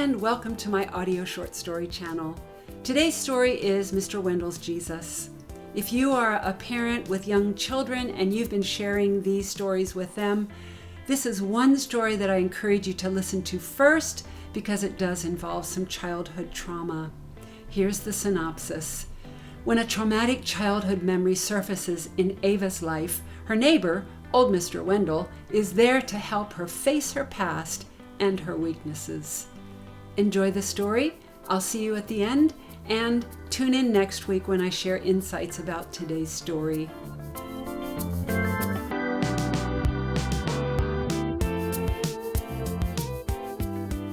and welcome to my audio short story channel. Today's story is Mr. Wendell's Jesus. If you are a parent with young children and you've been sharing these stories with them, this is one story that I encourage you to listen to first because it does involve some childhood trauma. Here's the synopsis. When a traumatic childhood memory surfaces in Ava's life, her neighbor, old Mr. Wendell, is there to help her face her past and her weaknesses. Enjoy the story. I'll see you at the end, and tune in next week when I share insights about today's story.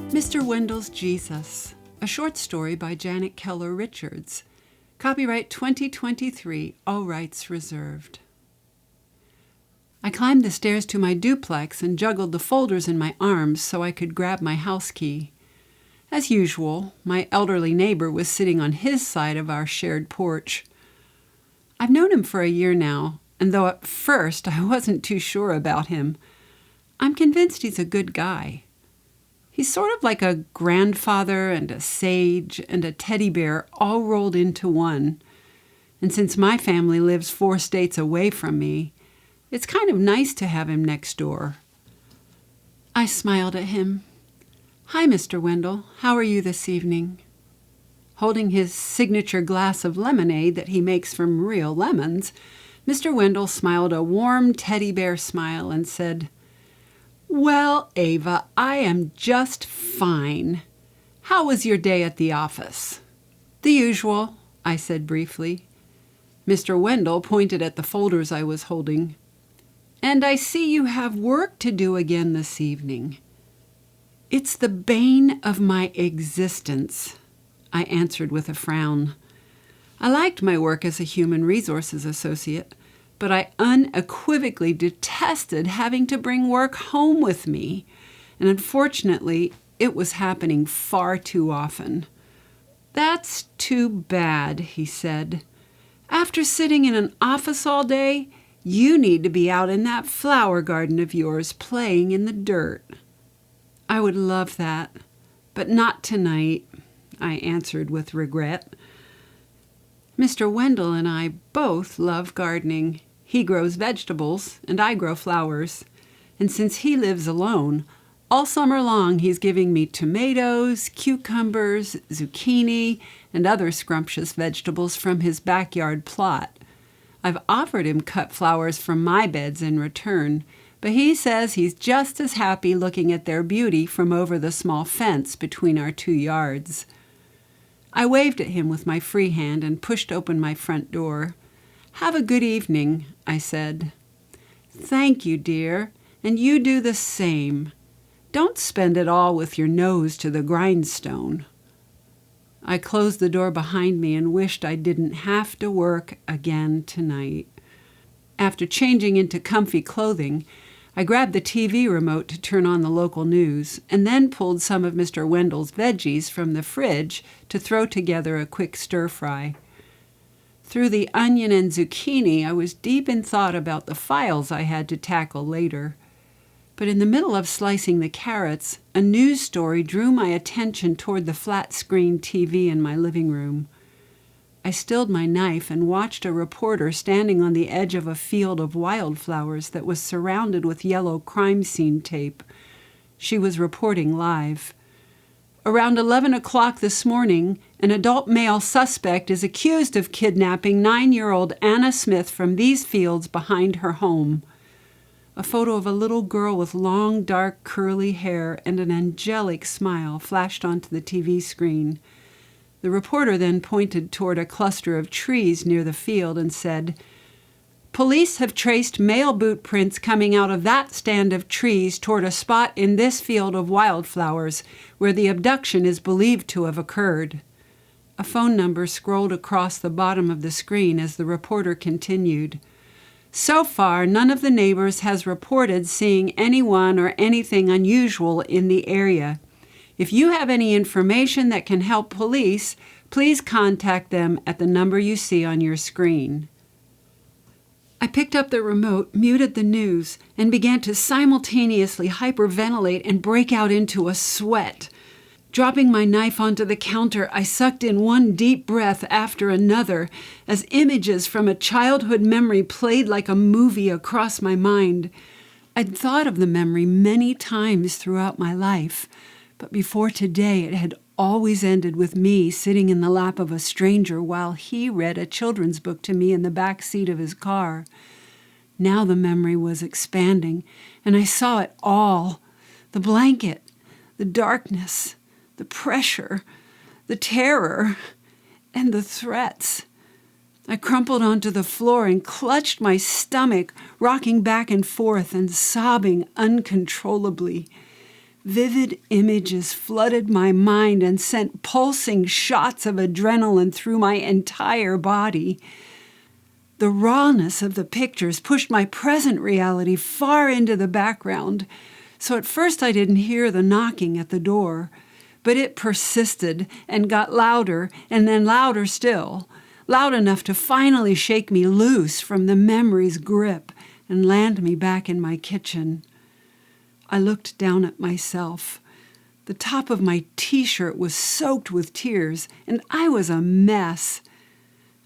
Mr. Wendell's Jesus, a short story by Janet Keller Richards. Copyright 2023, all rights reserved. I climbed the stairs to my duplex and juggled the folders in my arms so I could grab my house key. As usual, my elderly neighbor was sitting on his side of our shared porch. I've known him for a year now, and though at first I wasn't too sure about him, I'm convinced he's a good guy. He's sort of like a grandfather and a sage and a teddy bear all rolled into one. And since my family lives 4 states away from me, it's kind of nice to have him next door. I smiled at him. "Hi, Mr. Wendell. How are you this evening?" Holding his signature glass of lemonade that he makes from real lemons, Mr. Wendell smiled a warm teddy bear smile and said, "Well, Ava, I am just fine. How was your day at the office?" "The usual," I said briefly. Mr. Wendell pointed at the folders I was holding. "And I see you have work to do again this evening." "It's the bane of my existence," I answered with a frown. I liked my work as a human resources associate, but I unequivocally detested having to bring work home with me, and unfortunately, it was happening far too often. "That's too bad," he said. "After sitting in an office all day, you need to be out in that flower garden of yours playing in the dirt." "I would love that, but not tonight," I answered with regret. Mr. Wendell and I both love gardening. He grows vegetables, and I grow flowers. And since he lives alone, all summer long he's giving me tomatoes, cucumbers, zucchini, and other scrumptious vegetables from his backyard plot. I've offered him cut flowers from my beds in return, but he says he's just as happy looking at their beauty from over the small fence between our 2 yards. I waved at him with my free hand and pushed open my front door. "Have a good evening," I said. "Thank you, dear, and you do the same. Don't spend it all with your nose to the grindstone." I closed the door behind me and wished I didn't have to work again tonight. After changing into comfy clothing, I grabbed the TV remote to turn on the local news, and then pulled some of Mr. Wendell's veggies from the fridge to throw together a quick stir-fry. Through the onion and zucchini, I was deep in thought about the files I had to tackle later. But in the middle of slicing the carrots, a news story drew my attention toward the flat-screen TV in my living room. I stilled my knife and watched a reporter standing on the edge of a field of wildflowers that was surrounded with yellow crime scene tape. She was reporting live. "Around 11 o'clock this morning, an adult male suspect is accused of kidnapping 9-year-old Anna Smith from these fields behind her home." A photo of a little girl with long, dark, curly hair and an angelic smile flashed onto the TV screen. The reporter then pointed toward a cluster of trees near the field and said, "Police have traced male boot prints coming out of that stand of trees toward a spot in this field of wildflowers where the abduction is believed to have occurred." A phone number scrolled across the bottom of the screen as the reporter continued. "So far, none of the neighbors has reported seeing anyone or anything unusual in the area. If you have any information that can help police, please contact them at the number you see on your screen." I picked up the remote, muted the news, and began to simultaneously hyperventilate and break out into a sweat. Dropping my knife onto the counter, I sucked in one deep breath after another as images from a childhood memory played like a movie across my mind. I'd thought of the memory many times throughout my life, but before today it had always ended with me sitting in the lap of a stranger while he read a children's book to me in the back seat of his car. Now the memory was expanding, and I saw it all. The blanket, the darkness, the pressure, the terror, and the threats. I crumpled onto the floor and clutched my stomach, rocking back and forth and sobbing uncontrollably. Vivid images flooded my mind and sent pulsing shots of adrenaline through my entire body. The rawness of the pictures pushed my present reality far into the background, so at first I didn't hear the knocking at the door. But it persisted and got louder and then louder still, loud enough to finally shake me loose from the memory's grip and land me back in my kitchen. I looked down at myself. The top of my t-shirt was soaked with tears, and I was a mess.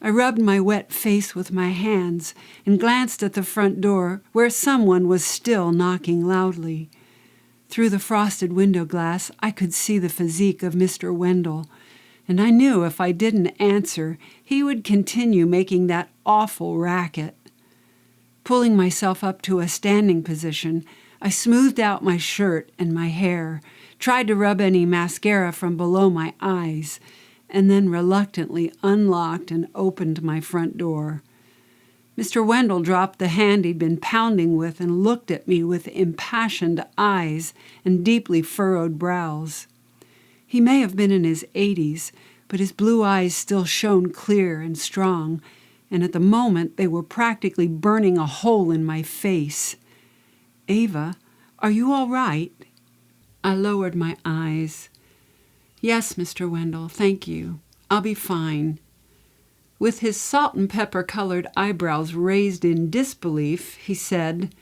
I rubbed my wet face with my hands and glanced at the front door where someone was still knocking loudly. Through the frosted window glass, I could see the physique of Mr. Wendell, and I knew if I didn't answer, he would continue making that awful racket. Pulling myself up to a standing position, I smoothed out my shirt and my hair, tried to rub any mascara from below my eyes, and then reluctantly unlocked and opened my front door. Mr. Wendell dropped the hand he'd been pounding with and looked at me with impassioned eyes and deeply furrowed brows. He may have been in his 80s, but his blue eyes still shone clear and strong, and at the moment they were practically burning a hole in my face. "Ava, are you all right?" I lowered my eyes. "Yes, Mr. Wendell, thank you. I'll be fine." With his salt and pepper-colored eyebrows raised in disbelief, he said,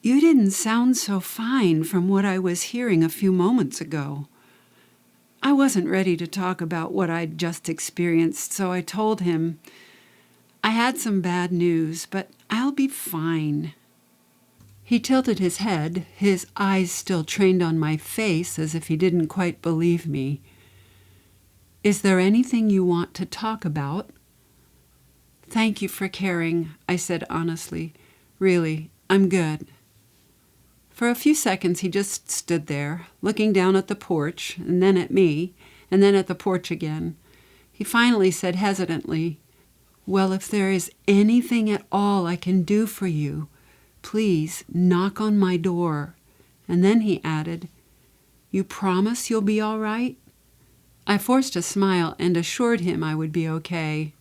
"You didn't sound so fine from what I was hearing a few moments ago." I wasn't ready to talk about what I'd just experienced, so I told him, "I had some bad news, but I'll be fine." He tilted his head, his eyes still trained on my face as if he didn't quite believe me. "Is there anything you want to talk about?" "Thank you for caring," I said honestly. "Really, I'm good." For a few seconds he just stood there, looking down at the porch, and then at me, and then at the porch again. He finally said hesitantly, "Well, if there is anything at all I can do for you, please knock on my door." And then he added, "You promise you'll be all right?" I forced a smile and assured him I would be okay.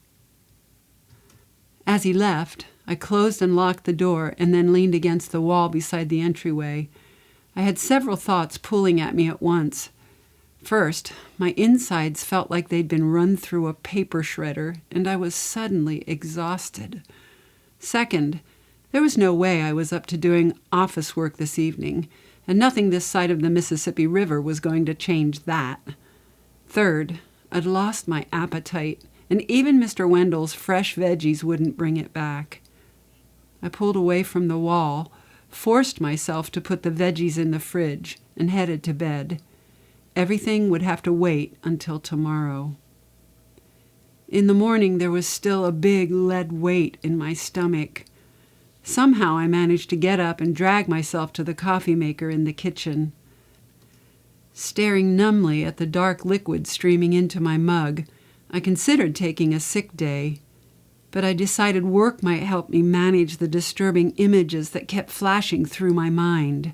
As he left, I closed and locked the door and then leaned against the wall beside the entryway. I had several thoughts pulling at me at once. First, my insides felt like they'd been run through a paper shredder, and I was suddenly exhausted. Second, there was no way I was up to doing office work this evening, and nothing this side of the Mississippi River was going to change that. Third, I'd lost my appetite, and even Mr. Wendell's fresh veggies wouldn't bring it back. I pulled away from the wall, forced myself to put the veggies in the fridge, and headed to bed. Everything would have to wait until tomorrow. In the morning, there was still a big lead weight in my stomach. Somehow I managed to get up and drag myself to the coffee maker in the kitchen. Staring numbly at the dark liquid streaming into my mug, I considered taking a sick day, but I decided work might help me manage the disturbing images that kept flashing through my mind.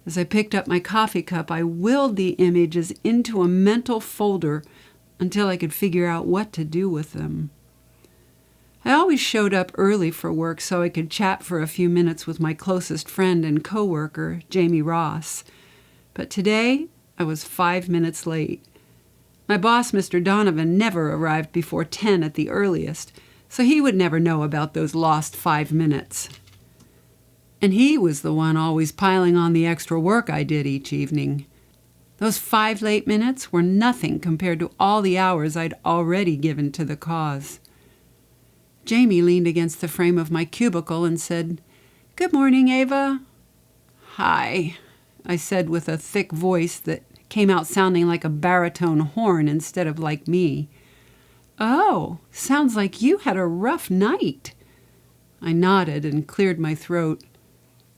As I picked up my coffee cup, I willed the images into a mental folder until I could figure out what to do with them. I always showed up early for work so I could chat for a few minutes with my closest friend and coworker, Jamie Ross. But today, I was 5 minutes late. My boss, Mr. Donovan, never arrived before 10 at the earliest, so he would never know about those lost 5 minutes. And he was the one always piling on the extra work I did each evening. Those 5 late minutes were nothing compared to all the hours I'd already given to the cause. Jamie leaned against the frame of my cubicle and said, "Good morning, Ava." "Hi," I said with a thick voice that came out sounding like a baritone horn instead of like me. "Oh, sounds like you had a rough night." I nodded and cleared my throat.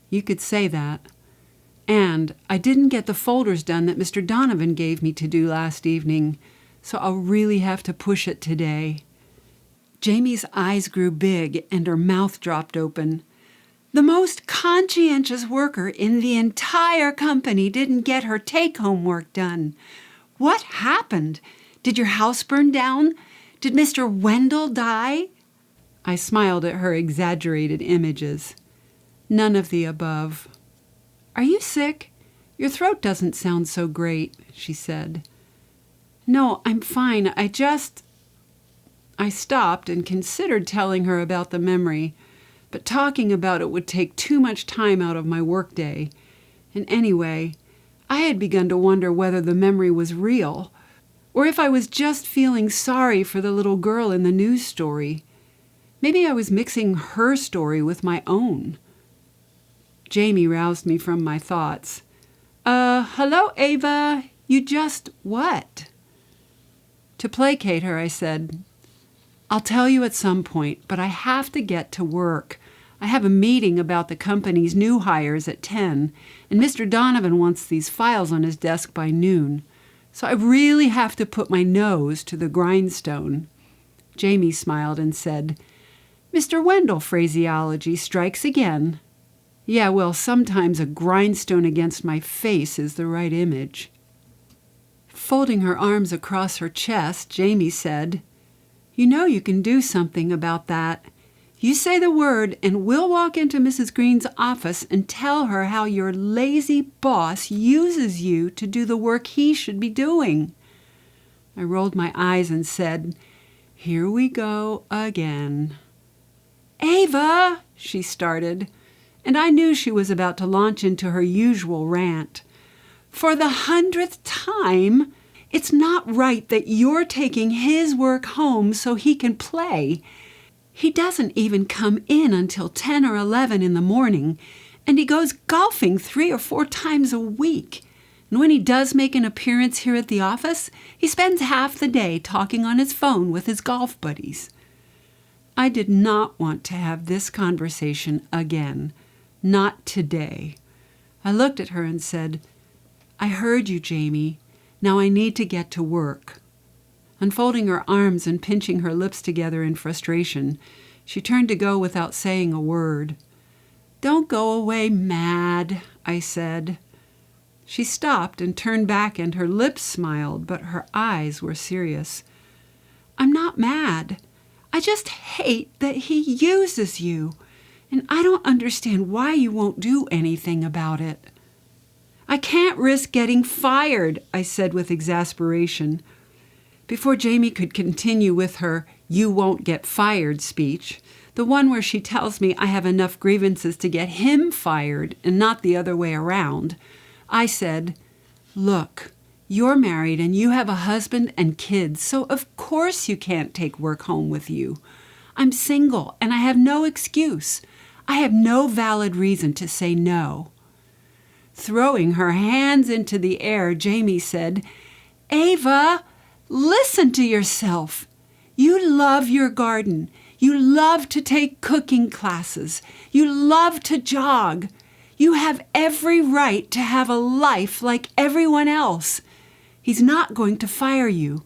"You could say that. And I didn't get the folders done that Mr. Donovan gave me to do last evening, so I'll really have to push it today." Jamie's eyes grew big and her mouth dropped open. "The most conscientious worker in the entire company didn't get her take-home work done. What happened? Did your house burn down? Did Mr. Wendell die?" I smiled at her exaggerated images. "None of the above." "Are you sick? Your throat doesn't sound so great," she said. "No, I'm fine. I stopped and considered telling her about the memory, but talking about it would take too much time out of my workday. And anyway, I had begun to wonder whether the memory was real, or if I was just feeling sorry for the little girl in the news story. Maybe I was mixing her story with my own. Jamie roused me from my thoughts. Hello, Ava. You just what?" To placate her, I said, "I'll tell you at some point, but I have to get to work. I have a meeting about the company's new hires at 10, and Mr. Donovan wants these files on his desk by noon. So I really have to put my nose to the grindstone." Jamie smiled and said, "Mr. Wendell phraseology strikes again." Yeah, well, sometimes a grindstone against my face is the right image. Folding her arms across her chest, Jamie said, "You know you can do something about that. You say the word and we'll walk into Mrs. Green's office and tell her how your lazy boss uses you to do the work he should be doing." I rolled my eyes and said, "Here we go again." "Ava," she started, and I knew she was about to launch into her usual rant. "For the 100th time, it's not right that you're taking his work home so he can play. He doesn't even come in until 10 or 11 in the morning, and he goes golfing 3 or 4 times a week. And when he does make an appearance here at the office, he spends half the day talking on his phone with his golf buddies." I did not want to have this conversation again. Not today. I looked at her and said, "I heard you, Jamie. Now I need to get to work." Unfolding her arms and pinching her lips together in frustration, she turned to go without saying a word. "Don't go away mad," I said. She stopped and turned back, and her lips smiled, but her eyes were serious. "I'm not mad. I just hate that he uses you, and I don't understand why you won't do anything about it." "I can't risk getting fired," I said with exasperation. Before Jamie could continue with her "you won't get fired" speech, the one where she tells me I have enough grievances to get him fired and not the other way around, I said, "Look, you're married and you have a husband and kids, so of course you can't take work home with you. I'm single and I have no excuse. I have no valid reason to say no." Throwing her hands into the air, Jamie said, "Ava, listen to yourself. You love your garden. You love to take cooking classes. You love to jog. You have every right to have a life like everyone else. He's not going to fire you.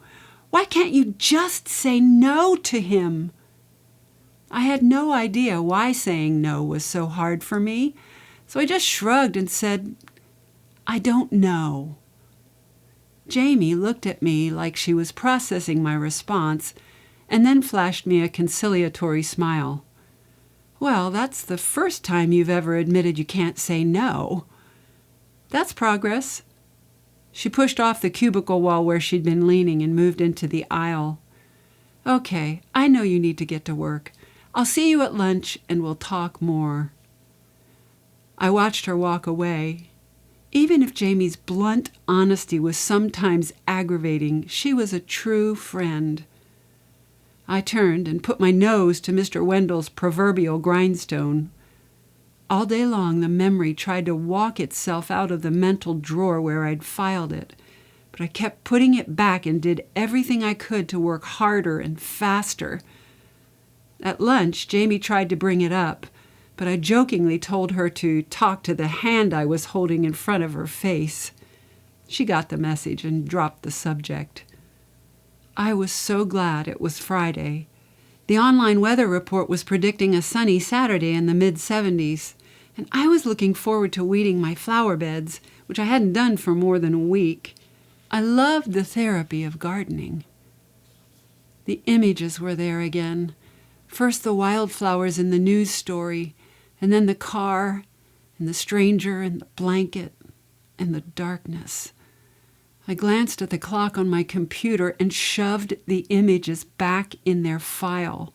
Why can't you just say no to him?" I had no idea why saying no was so hard for me, so I just shrugged and said, "I don't know." Jamie looked at me like she was processing my response, and then flashed me a conciliatory smile. "Well, that's the first time you've ever admitted you can't say no. That's progress." She pushed off the cubicle wall where she'd been leaning and moved into the aisle. "Okay, I know you need to get to work. I'll see you at lunch and we'll talk more." I watched her walk away. Even if Jamie's blunt honesty was sometimes aggravating, she was a true friend. I turned and put my nose to Mr. Wendell's proverbial grindstone. All day long the memory tried to walk itself out of the mental drawer where I'd filed it, but I kept putting it back and did everything I could to work harder and faster. At lunch, Jamie tried to bring it up, but I jokingly told her to talk to the hand I was holding in front of her face. She got the message and dropped the subject. I was so glad it was Friday. The online weather report was predicting a sunny Saturday in the mid-70s, and I was looking forward to weeding my flower beds, which I hadn't done for more than a week. I loved the therapy of gardening. The images were there again. First the wildflowers in the news story, and then the car, and the stranger, and the blanket, and the darkness. I glanced at the clock on my computer and shoved the images back in their file.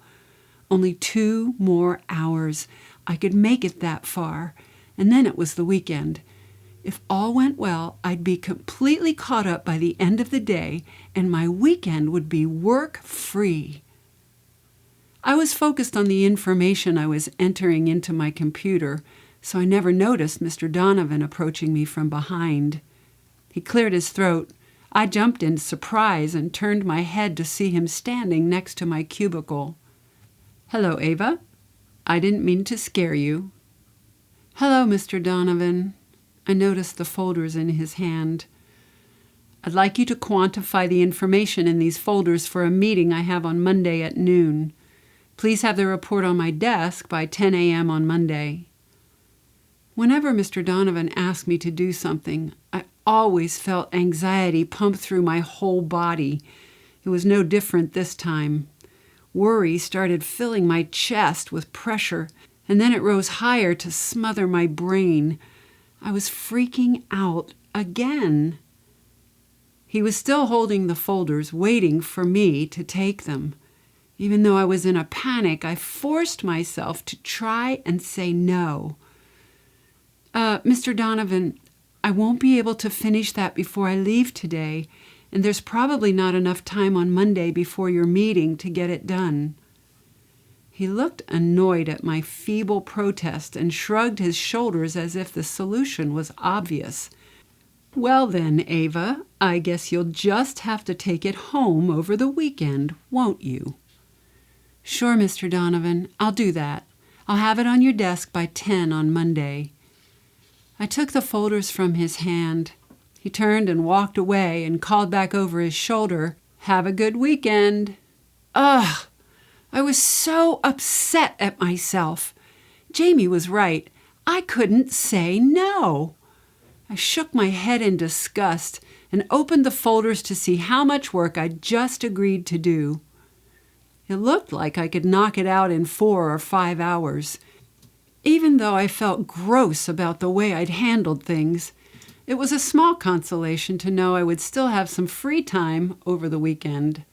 Only 2 more hours. I could make it that far, and then it was the weekend. If all went well, I'd be completely caught up by the end of the day, and my weekend would be work-free. I was focused on the information I was entering into my computer, so I never noticed Mr. Donovan approaching me from behind. He cleared his throat. I jumped in surprise and turned my head to see him standing next to my cubicle. "Hello, Ava. I didn't mean to scare you." "Hello, Mr. Donovan." I noticed the folders in his hand. "I'd like you to quantify the information in these folders for a meeting I have on Monday at noon. Please have the report on my desk by 10 a.m. on Monday." Whenever Mr. Donovan asked me to do something, I always felt anxiety pump through my whole body. It was no different this time. Worry started filling my chest with pressure, and then it rose higher to smother my brain. I was freaking out again. He was still holding the folders, waiting for me to take them. Even though I was in a panic, I forced myself to try and say no. Mr. Donovan, I won't be able to finish that before I leave today, and there's probably not enough time on Monday before your meeting to get it done." He looked annoyed at my feeble protest and shrugged his shoulders as if the solution was obvious. "Well then, Ava, I guess you'll just have to take it home over the weekend, won't you?" "Sure, Mr. Donovan, I'll do that. I'll have it on your desk by 10 on Monday." I took the folders from his hand. He turned and walked away and called back over his shoulder, "Have a good weekend." Ugh! I was so upset at myself. Jamie was right. I couldn't say no. I shook my head in disgust and opened the folders to see how much work I'd just agreed to do. It looked like I could knock it out in 4 or 5 hours. Even though I felt gross about the way I'd handled things, it was a small consolation to know I would still have some free time over the weekend.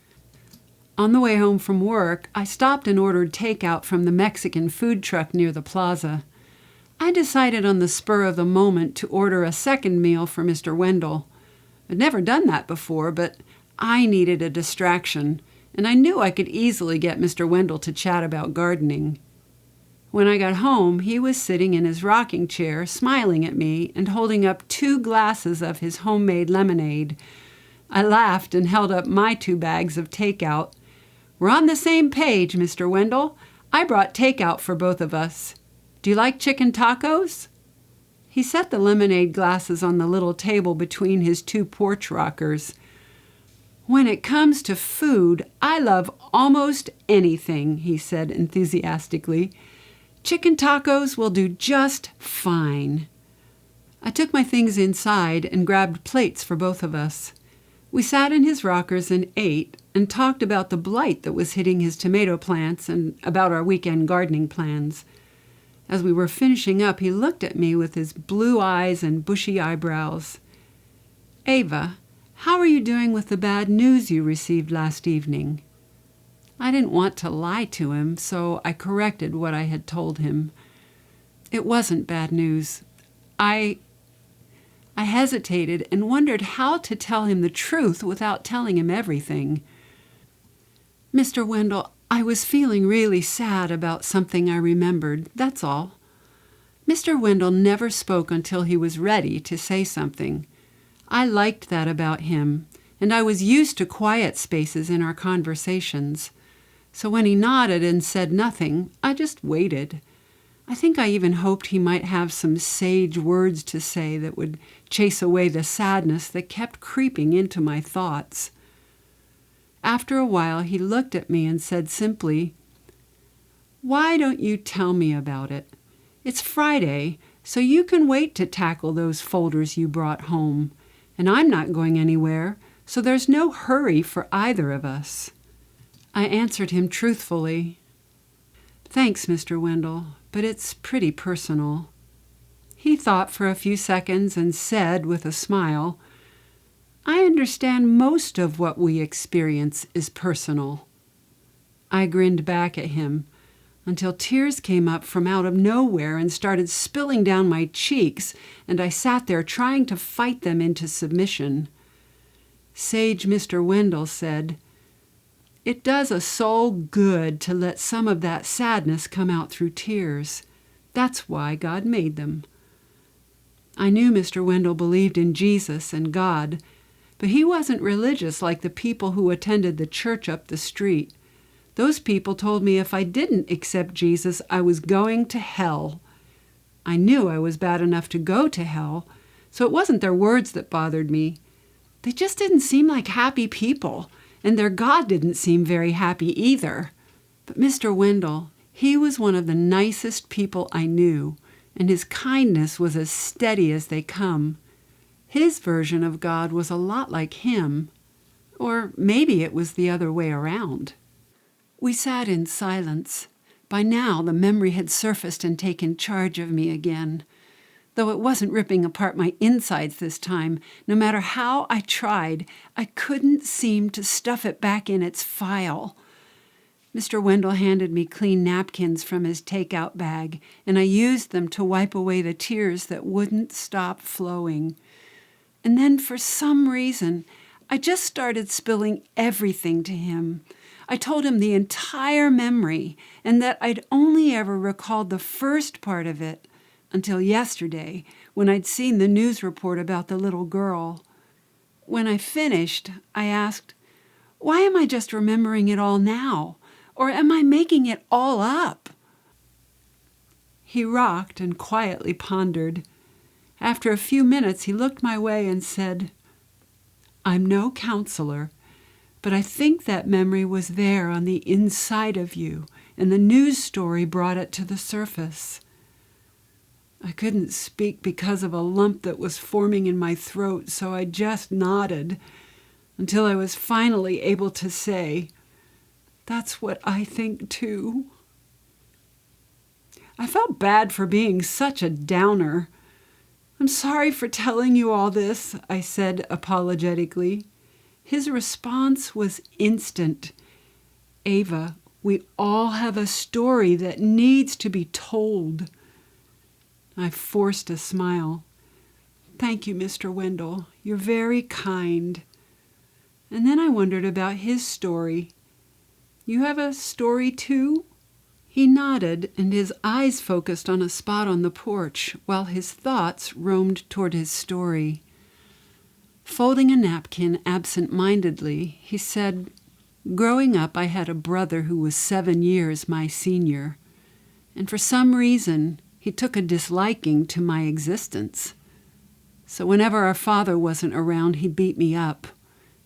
On the way home from work, I stopped and ordered takeout from the Mexican food truck near the plaza. I decided on the spur of the moment to order a second meal for Mr. Wendell. I'd never done that before, but I needed a distraction, and I knew I could easily get Mr. Wendell to chat about gardening. When I got home, he was sitting in his rocking chair, smiling at me and holding up 2 glasses of his homemade lemonade. I laughed and held up my 2 bags of takeout. "We're on the same page, Mr. Wendell. I brought takeout for both of us. Do you like chicken tacos?" He set the lemonade glasses on the little table between his 2 porch rockers. "When it comes to food, I love almost anything," he said enthusiastically. "Chicken tacos will do just fine." I took my things inside and grabbed plates for both of us. We sat in his rockers and ate and talked about the blight that was hitting his tomato plants and about our weekend gardening plans. As we were finishing up, he looked at me with his blue eyes and bushy eyebrows. "Ava, how are you doing with the bad news you received last evening?" I didn't want to lie to him, so I corrected what I had told him. "It wasn't bad news. I I hesitated and wondered how to tell him the truth without telling him everything. "Mr. Wendell, I was feeling really sad about something I remembered, that's all." Mr. Wendell never spoke until he was ready to say something. I liked that about him, and I was used to quiet spaces in our conversations. So when he nodded and said nothing, I just waited. I think I even hoped he might have some sage words to say that would chase away the sadness that kept creeping into my thoughts. After a while, he looked at me and said simply, "Why don't you tell me about it? It's Friday, so you can wait to tackle those folders you brought home, and I'm not going anywhere, so there's no hurry for either of us." I answered him truthfully, "Thanks, Mr. Wendell, but it's pretty personal." He thought for a few seconds and said with a smile, "I understand most of what we experience is personal." I grinned back at him until tears came up from out of nowhere and started spilling down my cheeks, and I sat there trying to fight them into submission. Sage Mr. Wendell said, "It does a soul good to let some of that sadness come out through tears. That's why God made them." I knew Mr. Wendell believed in Jesus and God, but he wasn't religious like the people who attended the church up the street. Those people told me if I didn't accept Jesus, I was going to hell. I knew I was bad enough to go to hell, so it wasn't their words that bothered me. They just didn't seem like happy people, and their God didn't seem very happy either. But Mr. Wendell, he was one of the nicest people I knew, and his kindness was as steady as they come. His version of God was a lot like him, or maybe it was the other way around. We sat in silence. By now, the memory had surfaced and taken charge of me again. Though it wasn't ripping apart my insides this time, no matter how I tried, I couldn't seem to stuff it back in its file. Mr. Wendell handed me clean napkins from his take-out bag, and I used them to wipe away the tears that wouldn't stop flowing. And then, for some reason, I just started spilling everything to him. I told him the entire memory, and that I'd only ever recalled the first part of it until yesterday, when I'd seen the news report about the little girl. When I finished, I asked, "Why am I just remembering it all now? Or am I making it all up?" He rocked and quietly pondered. After a few minutes, he looked my way and said, "I'm no counselor, but I think that memory was there on the inside of you, and the news story brought it to the surface." I couldn't speak because of a lump that was forming in my throat, so I just nodded until I was finally able to say, "That's what I think too." I felt bad for being such a downer. "I'm sorry for telling you all this," I said apologetically. His response was instant. "Ava, we all have a story that needs to be told." I forced a smile. "Thank you, Mr. Wendell. You're very kind." And then I wondered about his story. "You have a story too?" He nodded, and his eyes focused on a spot on the porch, while his thoughts roamed toward his story. Folding a napkin absent-mindedly, he said, "Growing up, I had a brother who was 7 years my senior, and for some reason, he took a disliking to my existence. So whenever our father wasn't around, he'd beat me up,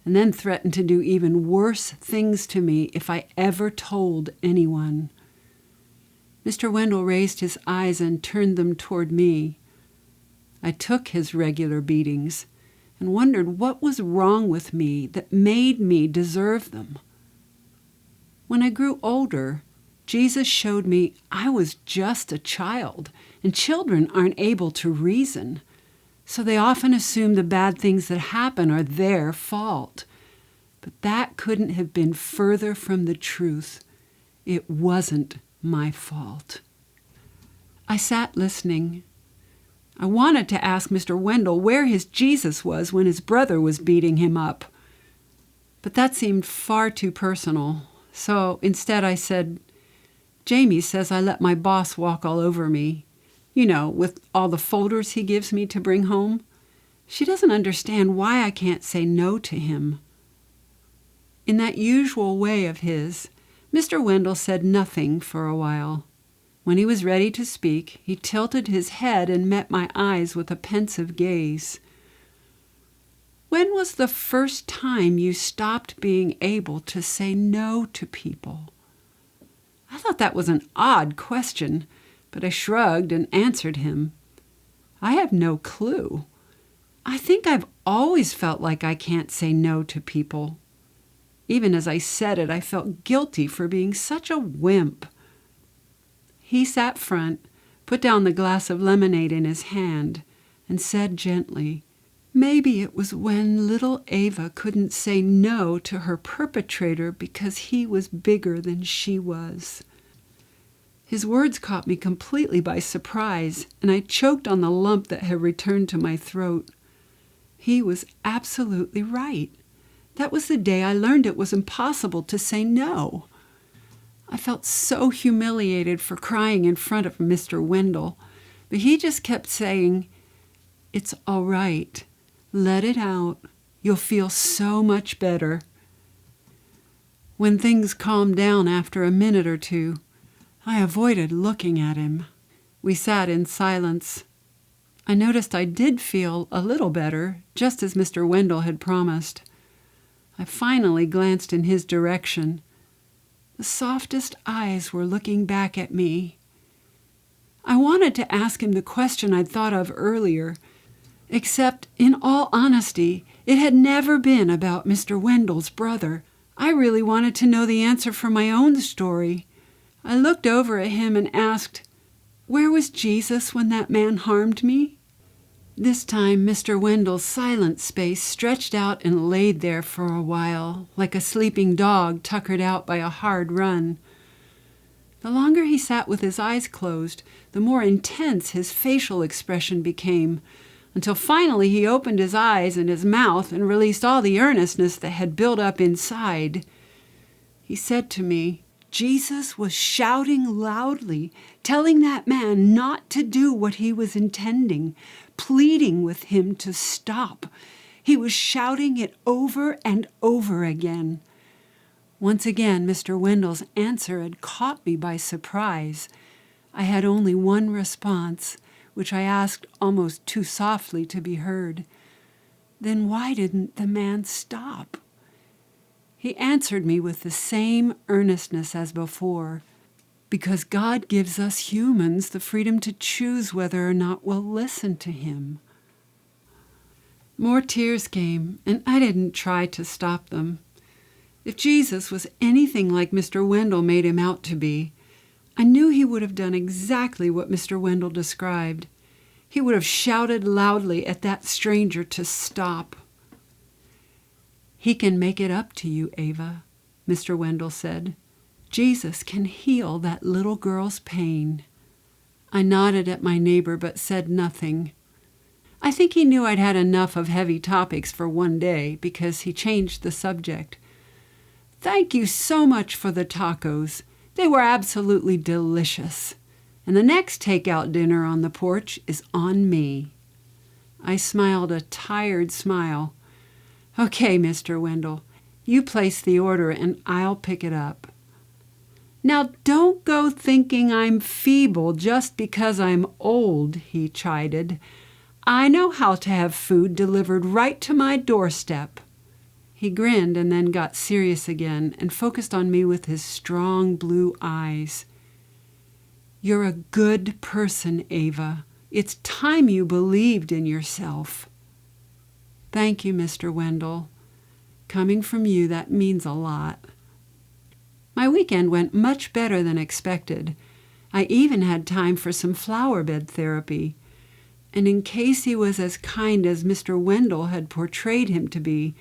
and then threatened to do even worse things to me if I ever told anyone." Mr. Wendell raised his eyes and turned them toward me. I took his regular beatings and wondered what was wrong with me that made me deserve them. When I grew older, Jesus showed me I was just a child, and children aren't able to reason, so they often assume the bad things that happen are their fault. But that couldn't have been further from the truth. It wasn't my fault. I sat listening. I wanted to ask Mr. Wendell where his Jesus was when his brother was beating him up. But that seemed far too personal. So instead I said, Jamie says I let my boss walk all over me. You know, with all the folders he gives me to bring home. She doesn't understand why I can't say no to him. In that usual way of his, Mr. Wendell said nothing for a while. When he was ready to speak, he tilted his head and met my eyes with a pensive gaze. When was the first time you stopped being able to say no to people? I thought that was an odd question, but I shrugged and answered him. I have no clue. I think I've always felt like I can't say no to people. Even as I said it, I felt guilty for being such a wimp. He sat front, put down the glass of lemonade in his hand, and said gently, maybe it was when little Ava couldn't say no to her perpetrator because he was bigger than she was. His words caught me completely by surprise, and I choked on the lump that had returned to my throat. He was absolutely right. That was the day I learned it was impossible to say no. I felt so humiliated for crying in front of Mr. Wendell, but he just kept saying, "It's all right. Let it out. You'll feel so much better." When things calmed down after a minute or two, I avoided looking at him. We sat in silence. I noticed I did feel a little better, just as Mr. Wendell had promised. I finally glanced in his direction. The softest eyes were looking back at me. I wanted to ask him the question I'd thought of earlier, except, in all honesty, it had never been about Mr. Wendell's brother. I really wanted to know the answer for my own story. I looked over at him and asked, "Where was Jesus when that man harmed me?" This time Mr. Wendell's silent space stretched out and laid there for a while, like a sleeping dog tuckered out by a hard run. The longer he sat with his eyes closed, the more intense his facial expression became, until finally he opened his eyes and his mouth and released all the earnestness that had built up inside. He said to me, "Jesus was shouting loudly, telling that man not to do what he was intending, pleading with him to stop. He was shouting it over and over again." Once again, Mr. Wendell's answer had caught me by surprise. I had only one response, which I asked almost too softly to be heard. "Then why didn't the man stop?" He answered me with the same earnestness as before. "Because God gives us humans the freedom to choose whether or not we'll listen to him." More tears came, and I didn't try to stop them. If Jesus was anything like Mr. Wendell made him out to be, I knew he would have done exactly what Mr. Wendell described. He would have shouted loudly at that stranger to stop. "He can make it up to you, Ava," Mr. Wendell said. "Jesus can heal that little girl's pain." I nodded at my neighbor but said nothing. I think he knew I'd had enough of heavy topics for one day because he changed the subject. "Thank you so much for the tacos. They were absolutely delicious. And the next takeout dinner on the porch is on me." I smiled a tired smile. "Okay, Mr. Wendell, you place the order and I'll pick it up." "Now don't go thinking I'm feeble just because I'm old," he chided. "I know how to have food delivered right to my doorstep." He grinned and then got serious again and focused on me with his strong blue eyes. "You're a good person, Ava. It's time you believed in yourself." "Thank you, Mr. Wendell. Coming from you, that means a lot." My weekend went much better than expected. I even had time for some flower bed therapy. And in case he was as kind as Mr. Wendell had portrayed him to be,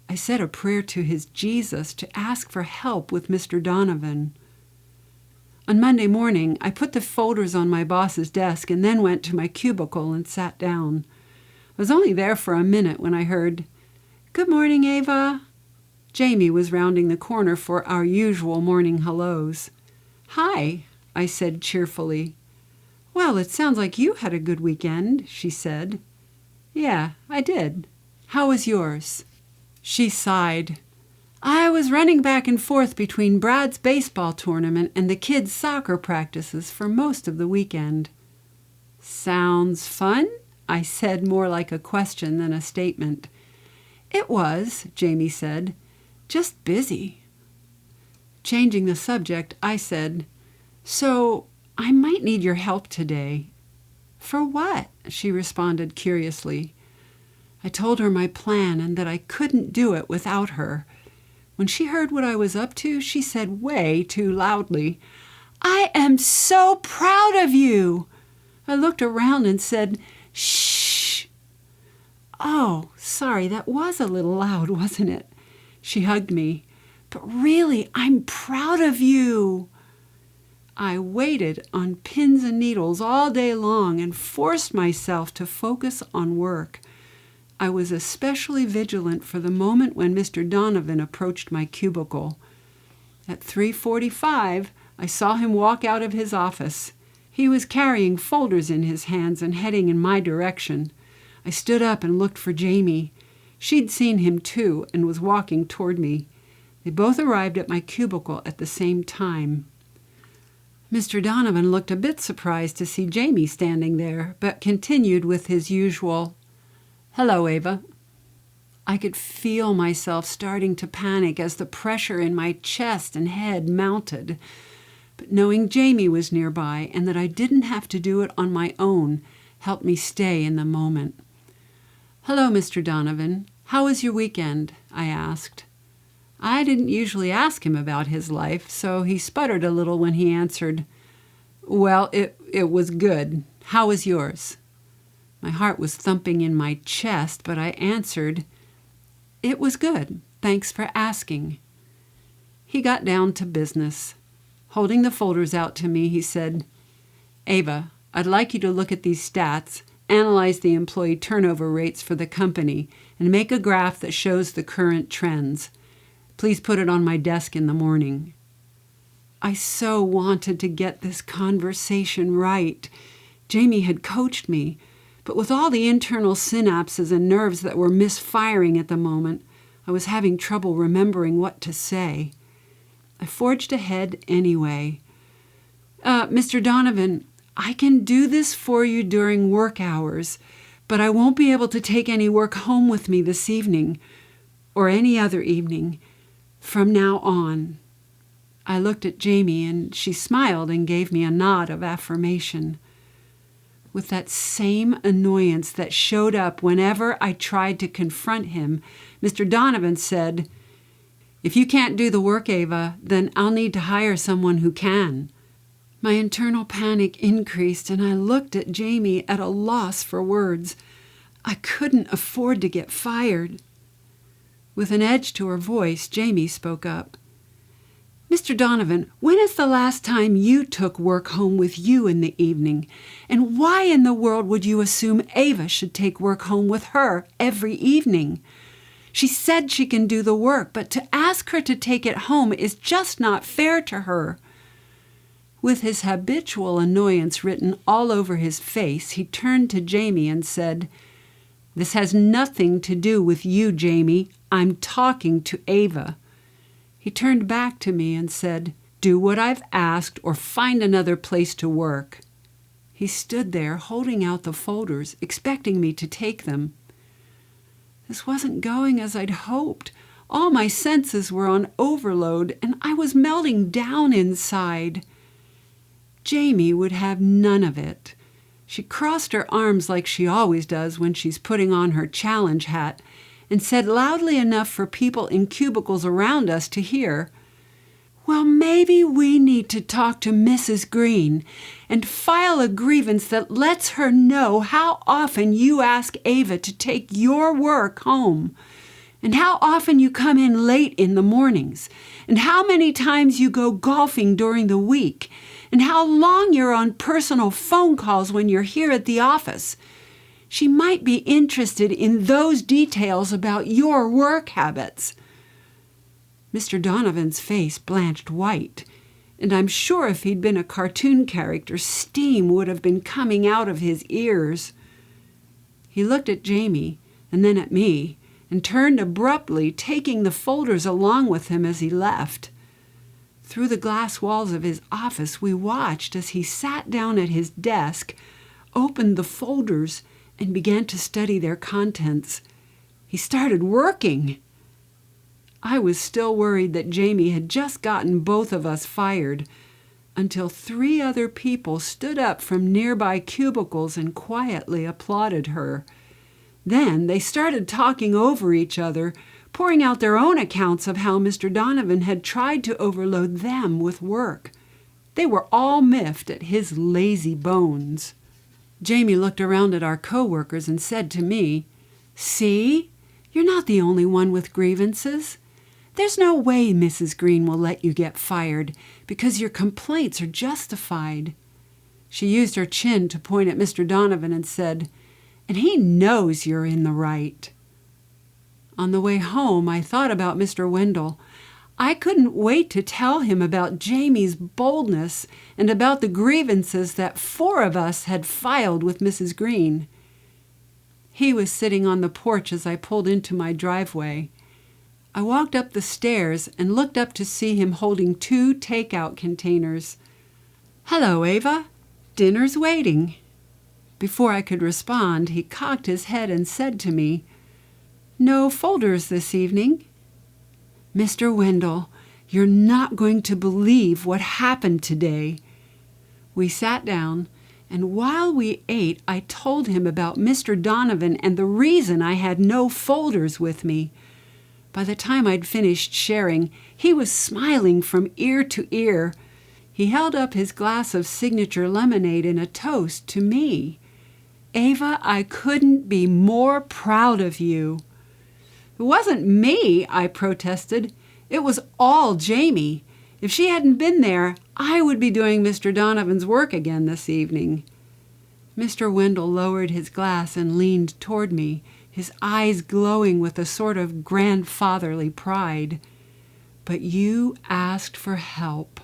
I said a prayer to his Jesus to ask for help with Mr. Donovan. On Monday morning, I put the folders on my boss's desk and then went to my cubicle and sat down. I was only there for a minute when I heard, "Good morning, Ava." Jamie was rounding the corner for our usual morning hellos. "Hi," I said cheerfully. "Well, it sounds like you had a good weekend," she said. "Yeah, I did. How was yours?" She sighed. "I was running back and forth between Brad's baseball tournament and the kids' soccer practices for most of the weekend." "Sounds fun?" I said, more like a question than a statement. "It was," Jamie said. "Just busy." Changing the subject, I said, "So I might need your help today." "For what?" she responded curiously. I told her my plan and that I couldn't do it without her. When she heard what I was up to, she said way too loudly, "I am so proud of you." I looked around and said, "Shh." "Oh, sorry, that was a little loud, wasn't it?" She hugged me. "But really, I'm proud of you." I waited on pins and needles all day long and forced myself to focus on work. I was especially vigilant for the moment when Mr. Donovan approached my cubicle. At 3:45, I saw him walk out of his office. He was carrying folders in his hands and heading in my direction. I stood up and looked for Jamie. She'd seen him too and was walking toward me. They both arrived at my cubicle at the same time. Mr. Donovan looked a bit surprised to see Jamie standing there, but continued with his usual, "Hello, Ava." I could feel myself starting to panic as the pressure in my chest and head mounted. But knowing Jamie was nearby and that I didn't have to do it on my own helped me stay in the moment. "Hello, Mr. Donovan. How was your weekend?" I asked. I didn't usually ask him about his life, so he sputtered a little when he answered, "Well, it was good. How was yours?" My heart was thumping in my chest, but I answered, "It was good. Thanks for asking." He got down to business. Holding the folders out to me, he said, "Ava, I'd like you to look at these stats, analyze the employee turnover rates for the company, and make a graph that shows the current trends. Please put it on my desk in the morning." I so wanted to get this conversation right. Jamie had coached me, but with all the internal synapses and nerves that were misfiring at the moment, I was having trouble remembering what to say. I forged ahead anyway. "Mr. Donovan, I can do this for you during work hours, but I won't be able to take any work home with me this evening, or any other evening, from now on." I looked at Jamie, and she smiled and gave me a nod of affirmation. With that same annoyance that showed up whenever I tried to confront him, Mr. Donovan said, "If you can't do the work, Ava, then I'll need to hire someone who can." My internal panic increased, and I looked at Jamie at a loss for words. I couldn't afford to get fired. With an edge to her voice, Jamie spoke up. "Mr. Donovan, when is the last time you took work home with you in the evening? And why in the world would you assume Ava should take work home with her every evening? She said she can do the work, but to ask her to take it home is just not fair to her." With his habitual annoyance written all over his face, he turned to Jamie and said, "This has nothing to do with you, Jamie. I'm talking to Ava." He turned back to me and said, "Do what I've asked or find another place to work." He stood there holding out the folders, expecting me to take them. This wasn't going as I'd hoped. All my senses were on overload, and I was melting down inside. Jamie would have none of it. She crossed her arms like she always does when she's putting on her challenge hat, and said loudly enough for people in cubicles around us to hear, "Well, maybe we need to talk to Mrs. Green and file a grievance that lets her know how often you ask Ava to take your work home, and how often you come in late in the mornings, and how many times you go golfing during the week, and how long you're on personal phone calls when you're here at the office. She might be interested in those details about your work habits." Mr. Donovan's face blanched white, and I'm sure if he'd been a cartoon character, steam would have been coming out of his ears. He looked at Jamie and then at me and turned abruptly, taking the folders along with him as he left. Through the glass walls of his office, we watched as he sat down at his desk, opened the folders, and began to study their contents. He started working. I was still worried that Jamie had just gotten both of us fired, until 3 other people stood up from nearby cubicles and quietly applauded her. Then they started talking over each other, pouring out their own accounts of how Mr. Donovan had tried to overload them with work. They were all miffed at his lazy bones. Jamie looked around at our co-workers and said to me, "See, you're not the only one with grievances. There's no way Mrs. Green will let you get fired because your complaints are justified." She used her chin to point at Mr. Donovan and said, "And he knows you're in the right." On the way home, I thought about Mr. Wendell. I couldn't wait to tell him about Jamie's boldness and about the grievances that 4 of us had filed with Mrs. Green. He was sitting on the porch as I pulled into my driveway. I walked up the stairs and looked up to see him holding 2 takeout containers. "Hello, Ava. Dinner's waiting." Before I could respond, he cocked his head and said to me, "No folders this evening." "Mr. Wendell, you're not going to believe what happened today." We sat down, and while we ate, I told him about Mr. Donovan and the reason I had no folders with me. By the time I'd finished sharing, he was smiling from ear to ear. He held up his glass of signature lemonade in a toast to me. "Ava, I couldn't be more proud of you." "It wasn't me," I protested. "It was all Jamie. If she hadn't been there, I would be doing Mr. Donovan's work again this evening." Mr. Wendell lowered his glass and leaned toward me, his eyes glowing with a sort of grandfatherly pride. "But you asked for help."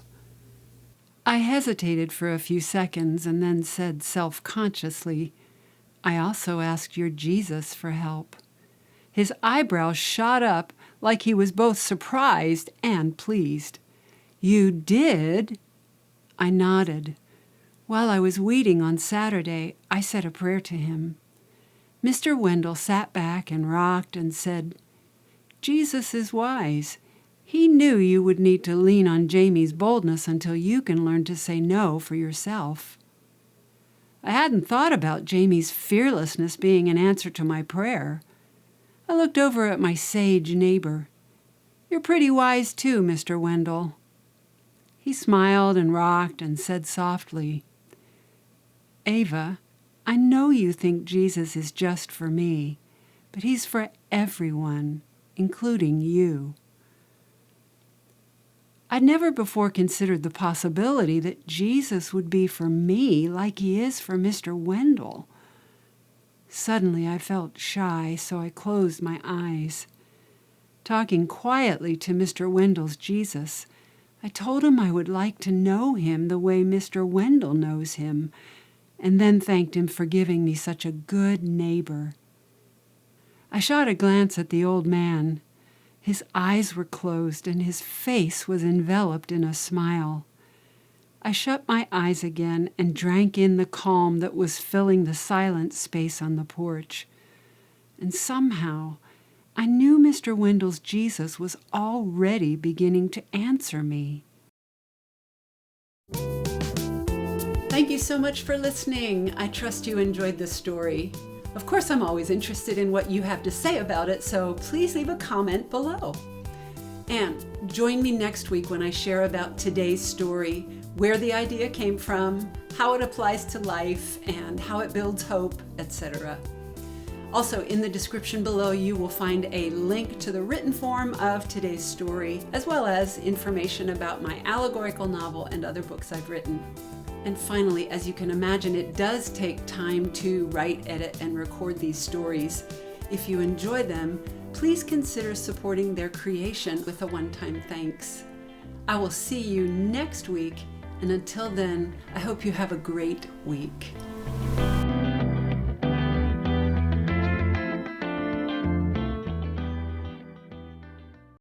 I hesitated for a few seconds and then said self-consciously, "I also asked your Jesus for help." His eyebrows shot up like he was both surprised and pleased. "You did?" I nodded. While I was weeding on Saturday, I said a prayer to him. Mr. Wendell sat back and rocked and said, "Jesus is wise. He knew you would need to lean on Jamie's boldness until you can learn to say no for yourself." I hadn't thought about Jamie's fearlessness being an answer to my prayer. I looked over at my sage neighbor. "You're pretty wise too, Mr. Wendell." He smiled and rocked and said softly, "Ava, I know you think Jesus is just for me, but he's for everyone, including you." I'd never before considered the possibility that Jesus would be for me like he is for Mr. Wendell. Suddenly I felt shy, so I closed my eyes. Talking quietly to Mr. Wendell's Jesus, I told him I would like to know him the way Mr. Wendell knows him, and then thanked him for giving me such a good neighbor. I shot a glance at the old man. His eyes were closed and his face was enveloped in a smile. I shut my eyes again and drank in the calm that was filling the silent space on the porch. And somehow, I knew Mr. Wendell's Jesus was already beginning to answer me. Thank you so much for listening. I trust you enjoyed this story. Of course, I'm always interested in what you have to say about it, so please leave a comment below. And join me next week when I share about today's story, where the idea came from, how it applies to life, and how it builds hope, etc. Also, in the description below, you will find a link to the written form of today's story, as well as information about my allegorical novel and other books I've written. And finally, as you can imagine, it does take time to write, edit, and record these stories. If you enjoy them, please consider supporting their creation with a one-time thanks. I will see you next week, and until then, I hope you have a great week.